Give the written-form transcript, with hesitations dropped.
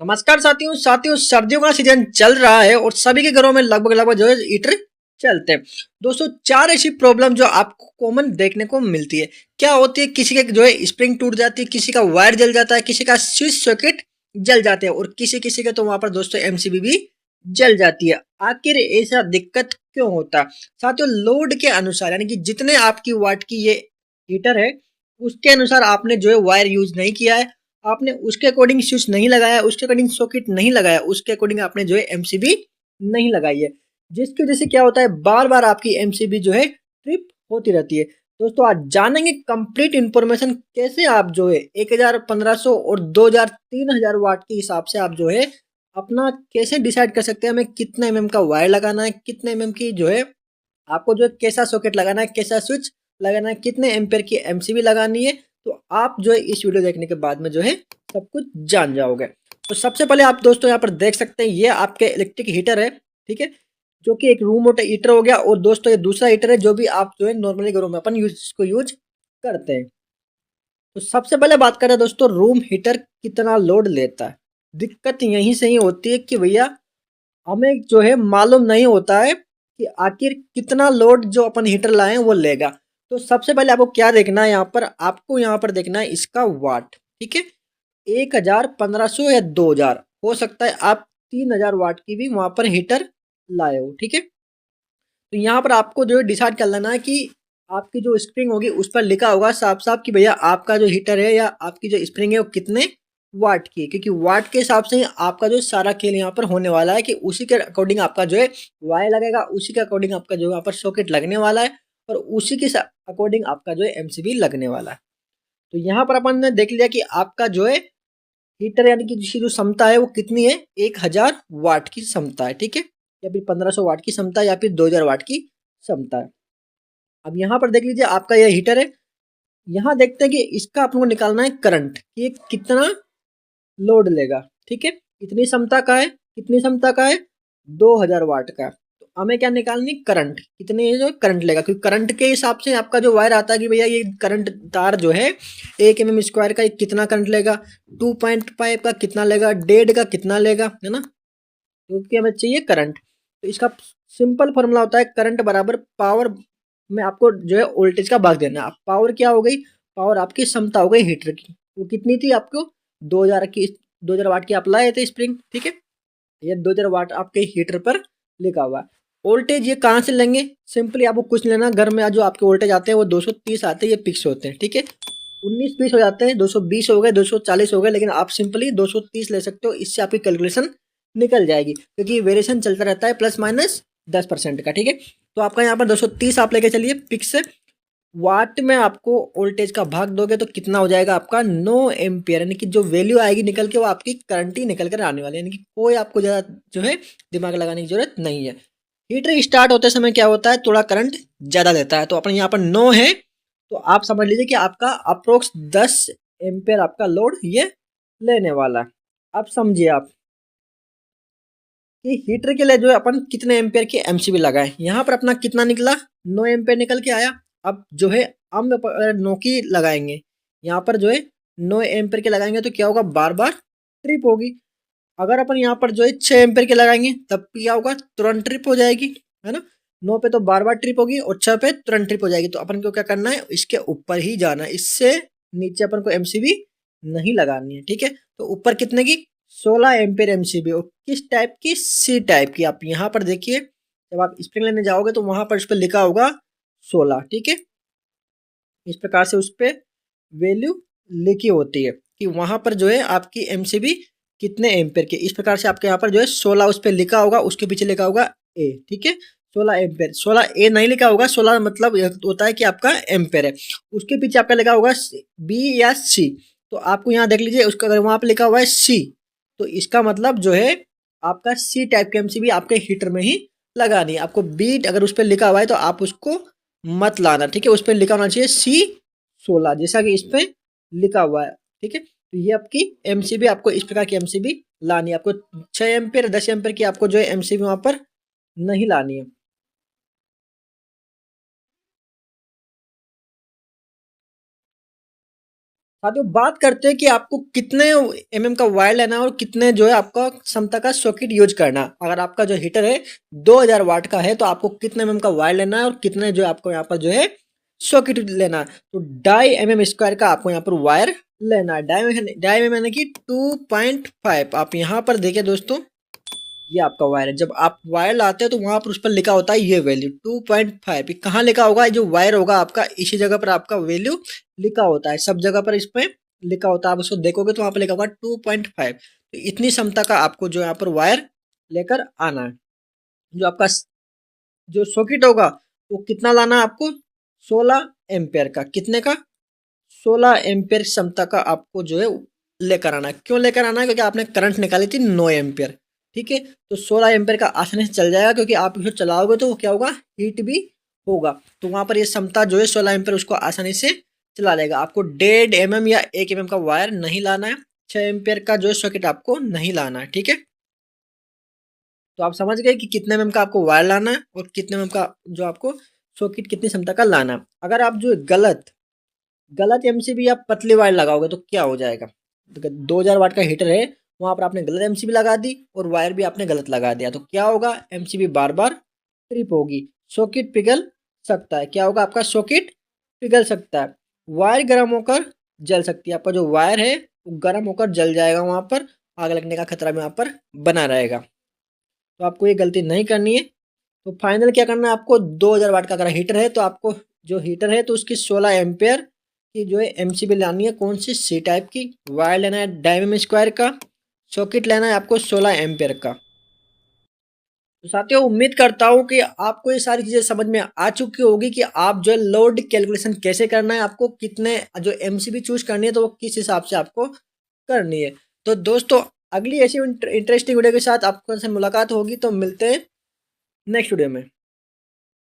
नमस्कार साथियों साथियों सर्दियों का सीजन चल रहा है और सभी के घरों में लगभग लगभग जो है हीटर चलते हैं। दोस्तों चार ऐसी प्रॉब्लम जो आपको कॉमन देखने को मिलती है। क्या होती है, किसी के जो है स्प्रिंग टूट जाती है, किसी का वायर जल जाता है, किसी का स्विच सॉकेट जल जाते हैं और किसी किसी के तो वहां पर दोस्तों एमसीबी भी जल जाती है। आखिर ऐसा दिक्कत क्यों होता है? साथियों लोड के अनुसार यानी कि जितने आपकी वाट की ये हीटर है उसके अनुसार आपने जो है वायर यूज नहीं किया है, आपने उसके अकॉर्डिंग स्विच नहीं लगाया, उसके अकॉर्डिंग सॉकेट नहीं लगाया, उसके अकॉर्डिंग आपने जो है एमसीबी नहीं लगाई है, जिसकी वजह से क्या होता है बार बार आपकी एमसीबी जो है ट्रिप होती रहती है। दोस्तों आज जानेंगे कंप्लीट इन्फॉर्मेशन कैसे आप जो है 1000 1500 और 2000 3000 वाट के हिसाब से आप जो है अपना कैसे डिसाइड कर सकते हैं हमें कितने एमएम का वायर लगाना है, कितने एमएम की जो है आपको जो है कैसा सॉकेट लगाना है, कैसा स्विच लगाना है, कितने एम्पेयर की एमसीबी लगानी है। तो आप जो है इस वीडियो देखने के बाद में जो है सब कुछ जान जाओगे। तो सबसे पहले आप दोस्तों यहाँ पर देख सकते हैं ये आपके इलेक्ट्रिक हीटर है, ठीक है, जो कि एक रूम मोटर हीटर हो गया। और दोस्तों ये दूसरा हीटर है जो भी आप जो है नॉर्मली घरों में अपन यूज करते हैं। तो सबसे पहले बात करें दोस्तों रूम हीटर कितना लोड लेता है। दिक्कत यहीं से ही होती है कि भैया हमें जो है मालूम नहीं होता है कि आखिर कितना लोड जो अपन हीटर लाए हैं वो लेगा। तो सबसे पहले आपको क्या देखना है, यहाँ पर आपको यहाँ पर देखना है इसका वाट, ठीक है। 1000 1500 या 2000 हो सकता है आप 3000 वाट की भी वहां पर हीटर लाए हो, ठीक है। तो यहाँ पर आपको जो है डिसाइड कर लेना है कि आपकी जो स्प्रिंग होगी उस पर लिखा होगा साफ साफ कि भैया आपका जो हीटर है या आपकी जो स्प्रिंग है वो कितने वाट की है, क्योंकि वाट के हिसाब से ही आपका जो सारा खेल यहाँ पर होने वाला है कि उसी के अकॉर्डिंग आपका जो है वायर लगेगा, उसी के अकॉर्डिंग आपका जो यहाँ पर सॉकेट लगने वाला है और उसी के अकॉर्डिंग आपका जो है एमसीबी लगने वाला है। तो यहाँ पर अपन ने देख लिया कि आपका जो है हीटर यानी कि जिसकी जो क्षमता है वो कितनी है, 1000 वाट की क्षमता है, ठीक है, या फिर 1500 वाट की क्षमता या फिर 2000 वाट की क्षमता है। अब यहाँ पर देख लीजिए आपका यह हीटर है। यहाँ देखते हैं कि इसका अपन को निकालना है करंट कि ये कितना लोड लेगा, ठीक है। इतनी क्षमता का है, कितनी क्षमता का है, 2000 वाट का। तो हमें क्या निकालनी, करंट कितने जो करंट लेगा, क्योंकि करंट के हिसाब से आपका जो वायर आता है कि भैया ये करंट तार जो है 1 mm² का कितना करंट लेगा, 2.5 का कितना लेगा, 1.5 का कितना लेगा, है ना। क्योंकि हमें चाहिए करंट। तो इसका सिंपल फॉर्मूला होता है करंट बराबर पावर में आपको जो है वोल्टेज का भाग देना है। पावर क्या हो गई, पावर आपकी क्षमता हो गई हीटर की, वो कितनी थी आपको 2000 की, 2000 वाट की आप लाए थे स्प्रिंग, ठीक है। ये 2000 वाट आपके हीटर पर लिखा हुआ है। वोल्टेज ये कहाँ से लेंगे, सिंपली आपको कुछ लेना, घर में जो आपके वोल्टेज आते हैं वो 230 आते हैं, ये फिक्स होते हैं, ठीक है। 19 20 हो जाते हैं, 220 हो गए, 240 हो गए, लेकिन आप सिंपली 230 ले सकते हो, इससे आपकी कैलकुलेशन निकल जाएगी क्योंकि वेरिएशन चलता रहता है प्लस माइनस 10% का, ठीक है। तो आपका यहाँ पर 230 आप लेके चलिए फिक्स। वाट में आपको वोल्टेज का भाग दोगे तो कितना हो जाएगा आपका 9 एम्पियर, यानी कि जो वैल्यू आएगी निकल के वो आपकी करंट ही निकल कर आने वाली है, यानी कि कोई आपको ज़्यादा जो है दिमाग लगाने की जरूरत नहीं है। हीटर स्टार्ट होते समय क्या होता है, थोड़ा करंट ज़्यादा देता है। तो अपन यहाँ पर 9 है, तो आप समझ लीजिए कि आपका अप्रोक्स 10 एम्पियर आपका लोड ये लेने वाला है। अब समझिए आप कि हीटर के लिए जो है अपन कितने एम्पियर की एमसीबी लगाए। यहाँ पर अपना कितना निकला, 9 एम्पियर निकल के आया। अब जो है हम 9 की लगाएंगे, यहाँ पर जो है 9 एम्पियर के लगाएंगे तो क्या होगा, बार बार ट्रिप होगी। अगर अपन यहाँ पर जो है 6 एम्पियर के लगाएंगे तब क्या होगा, तुरंत ट्रिप हो जाएगी, है ना। 9 पे तो बार बार ट्रिप होगी और 6 पे तुरंत ट्रिप हो जाएगी। तो अपन को क्या करना है, इसके ऊपर ही जाना है, इससे नीचे अपन को एमसीबी नहीं लगानी है, ठीक है। तो ऊपर कितने की, 16 एम्पियर एमसीबी, और किस टाइप की, सी टाइप की। आप यहाँ पर देखिए जब आप स्प्रिंग लेने जाओगे तो वहां पर उस पर लिखा होगा 16, ठीक है। इस प्रकार से उस पर वैल्यू लिखी होती है कि वहां पर जो है आपकी एमसीबी कितने एम्पेयर के। इस प्रकार से आपके यहाँ पर जो है 16 उस पर लिखा होगा, उसके पीछे लिखा होगा ए, ठीक है। 16 एम्पेयर, 16 ए नहीं लिखा होगा, 16 मतलब होता है कि आपका एम्पेयर है। उसके पीछे आपका लिखा होगा बी या सी। तो आपको यहाँ देख लीजिए, उसका अगर वहां पर लिखा हुआ है सी तो इसका मतलब जो है आपका सी टाइप की एमसीबी आपके हीटर में ही लगानी है। आपको बी अगर उस पर लिखा हुआ है तो आप उसको मत लाना, ठीक है। उस पर लिखा होना चाहिए C16 जैसा कि इस पे लिखा हुआ है, ठीक है। तो ये आपकी एमसीबी, आपको इस प्रकार की एमसीबी लानी है। आपको 6 एम्पियर 10 एम्पियर की आपको जो है एमसीबी वहां पर नहीं लानी है। साथियों बात करते हैं कि आपको कितने एमएम का वायर लेना है और कितने जो है आपका क्षमता का सॉकेट यूज करना है। अगर आपका जो हीटर है 2000 वाट का है तो आपको कितने एमएम का वायर लेना है और कितने जो है आपको यहाँ पर जो है सॉकेट लेना है। तो 2.5 mm स्क्वायर का आपको यहाँ पर वायर लेना है। 2.5 mm यानी कि 2.5। आप यहाँ पर देखिए दोस्तों, ये आपका वायर है। जब आप वायर लाते हैं तो वहां पर उस पर लिखा होता है ये वैल्यू 2.5। कहाँ लिखा होगा? जो वायर होगा आपका इसी जगह पर आपका वैल्यू लिखा होता है। सब जगह पर इस पे लिखा होता है। आप उसको देखोगे तो वहां पर लिखा होगा 2.5। तो इतनी क्षमता का आपको जो यहाँ पर वायर लेकर आना है। जो आपका जो सॉकेट होगा वो कितना लाना है आपको? 16 एम्पेयर का। कितने का? 16 एम्पेयर क्षमता का आपको जो है लेकर आना है। क्यों लेकर आना है? क्योंकि आपने करंट निकाली थी 9 एम्पेयर। ठीक है, तो 16 एम्पेयर का आसानी से चल जाएगा, क्योंकि आप इसे चलाओगे तो वो क्या होगा? हीट भी होगा। तो वहां पर ये क्षमता जो है 16 एम्पेयर उसको आसानी से चला लेगा। आपको 1.5 mm या 1 mm का वायर नहीं लाना है। 6 एम्पेयर का जो है सॉकेट आपको नहीं लाना है। ठीक है, तो आप समझ गए कि कितने एमएम का आपको वायर लाना है और कितने एमएम का जो आपको सॉकेट कितनी क्षमता का लाना है। अगर आप जो गलत गलत एमसीबी या पतली वायर लगाओगे तो क्या हो जाएगा? 2000 वाट का हीटर है, वहां पर आपने गलत एमसीबी लगा दी और वायर भी आपने गलत लगा दिया, तो क्या होगा? एमसीबी बार बार ट्रिप होगी, सॉकेट पिघल सकता है। क्या होगा? आपका सॉकेट पिघल सकता है। वायर गर्म होकर जल सकती है। आपका जो वायर है वो गर्म होकर जल जाएगा, वहां पर आग लगने का खतरा भी वहां पर बना रहेगा। तो आपको ये गलती नहीं करनी है। तो फाइनल क्या करना है आपको? 2000 वाट का अगर हीटर है तो आपको जो हीटर है तो उसकी 16 एम्पेयर की जो है एमसीबी लानी है। कौन सी? सी टाइप की। वायर लेना है 2.5 mm स्क्वायर का। सॉकेट लेना है आपको 16 एम्पेयर का। तो साथियों उम्मीद करता हूँ कि आपको ये सारी चीज़ें समझ में आ चुकी होगी कि आप जो है लोड कैलकुलेशन कैसे करना है, आपको कितने जो एमसीबी चूज करनी है तो वो किस हिसाब से आपको करनी है। तो दोस्तों अगली ऐसी इंटरेस्टिंग वीडियो के साथ आपको से मुलाकात होगी। तो मिलते हैं नेक्स्ट वीडियो में।